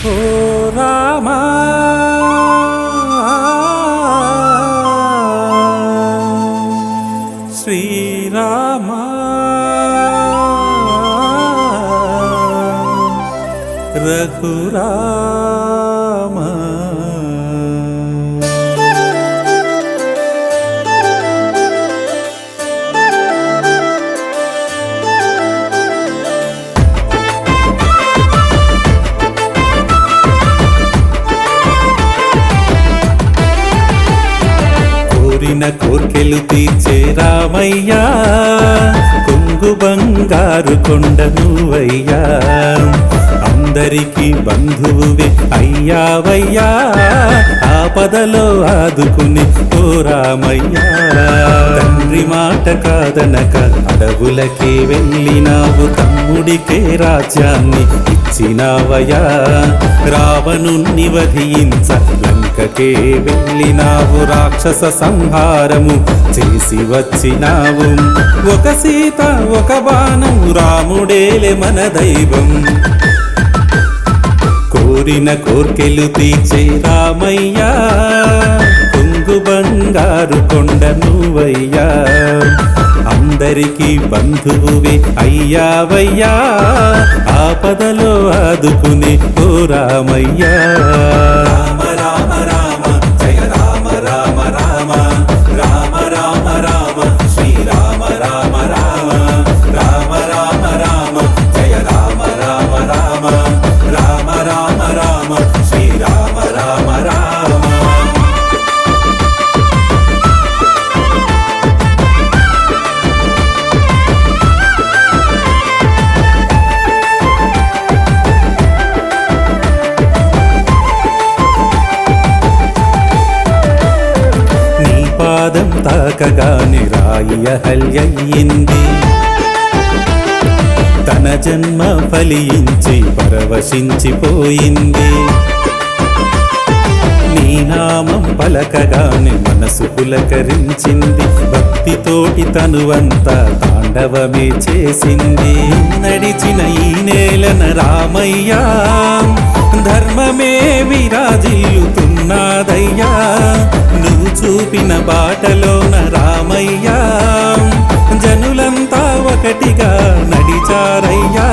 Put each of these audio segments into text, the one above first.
ఓ రామా శ్రీరామా రఘురామా కోరిన కోర్కెలు తీర్చే రామయ్యా, కొంగు బంగారు కొండ నువ్వయ్యా, అందరికీ బంధువువే అయ్యావయ్యా, ఆపదలో ఆదుకుని ఓ రామయ్యా. తండ్రి మాట కాదనక అడవులకే వెళ్ళినావు, తమ్ముడికే రాజ్యాన్ని ఇచ్చినావయ్యా, రావణుణ్ణి వధించ లంకకే వెళ్ళినావు, రాక్షస సంహారము చేసి వచ్చినావు. ఒక సీత ఒక బాణం రాముడేలే మన దైవం, కోరిన కోర్కెలు తీర్చే రామయ్యా, కొంగు బంగారు కొండ నువ్వయ్యా, అందరికీ బంధువువే అయ్యావయ్యా, ఆపదలో ఆదుకునే ఓ రామయ్యా. రామ రామ రామ జయ రామ రామ రామ, రామ రామ రామ శ్రీరామ రామ రామ, రామ రామ రామ జయ రామ రామ రామ, రామ రామ రామ శ్రీరామ రామ రామ. నీ పాదం తాకగానే రాయి అహల్యయింది, తన జన్మ ఫలించి పరవశించిపోయింది. నీ నామం పలకగానే మనసు పులకరించింది, భక్తితోటి తనువంతా తాండవమే చేసింది. నడిచిన ఈ నేలన రామయ్యా, ధర్మమే విరాజిల్లుతున్నదయ్యా, నువ్వు చూపిన బాటలోన రామయ్యా, జనులంతా ఒకటిగా నడిచారయ్యా,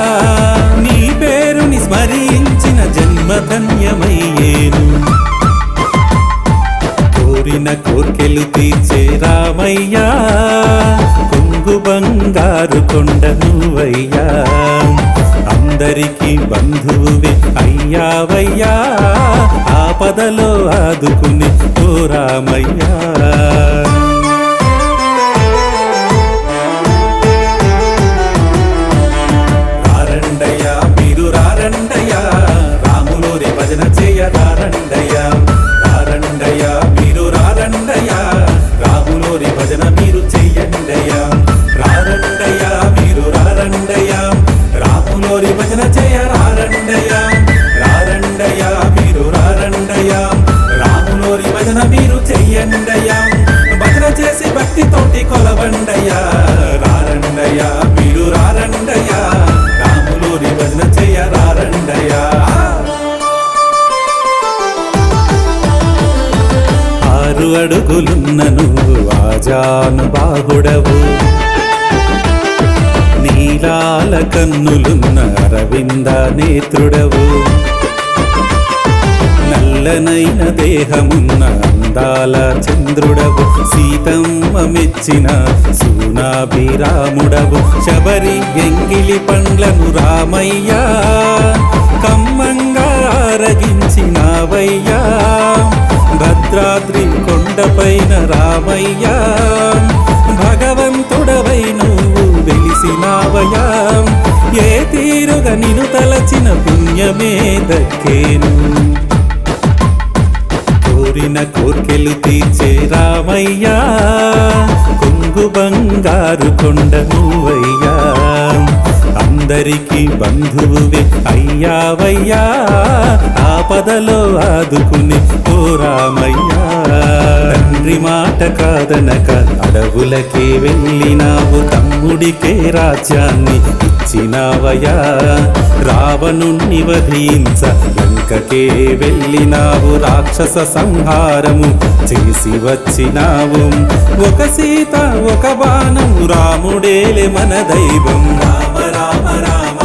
నీ పేరుని స్మరించిన జన్మధన్యమయ్యేను. కోరిన కోర్కెలు తీర్చే రామయ్యా, కొంగు బంగారు కొండ నువ్వయ్యా, అందరికీ బంధువువే అయ్యావయ్యా, ఆపదలో ఆదుకుని ఓ రామయ్యా. రారండయ్యా మీరు రారండయ్యా, రాములోని భజన చేయ రారండయ్యా, రారండయ్యా మీరు రారండయ్యా, రాములోని భజన మీరు చెయ్యండయ్యా, రారండయ్యా మీరు రారండయ్యా, రాములోని భజన చేయ రారండయ్యా, రారండయ్యా మీరు రారండయ్యా, రాములోని భజన మీరు చెయ్యండయ్యా, భజన చేసి భక్తితోటి కొలవండయ్యా, రారండయ్యా మీరు రారండయ్యా, రాములోని భజన చేయ రారండయ్యా. ఆరు అడుగులున్న నువ్వు ఆజాను బాహుడవు, నీలాల కన్నులున్న అరవింద నేత్రుడవు, నల్లనైన దేహమున్న అందాల చంద్రుడవు, సీతమ్మ మెచ్చిన సూనాభిరాముడవు, శబరి ఎంగిలి పండ్లను రామయ్యా, కమ్మంగా ఆరగించినావయ్యా, భద్రాద్రి కొండపైన రామయ్యా, భగవంతుడవై నువ్వు వెలిసినావయ్యా, ఏ తీరుగా నిన్ను తలచిన పుణ్యమే దక్కేను. కోరిన కోర్కెలు తీర్చే రామయ్యా, కొంగు బంగారు కొండ నువ్వయ్యా, అందరికీ బంధువువే అయ్యావయ్యా, ఆపదలో ఆదుకునే ఓ రామయ్యా. తండ్రి మాట కాదనక అడవులకే వెళ్ళినావు, తమ్ముడికే రాజ్యాన్ని ఇచ్చినావయ్యా. రావణుణ్ణి వధించ లంకకే వెళ్ళినావు, రాక్షస సంహారము చేసి వచ్చినావు. ఒక సీత ఒక బాణం రాముడేలే మన దైవం. రామ రామ రామ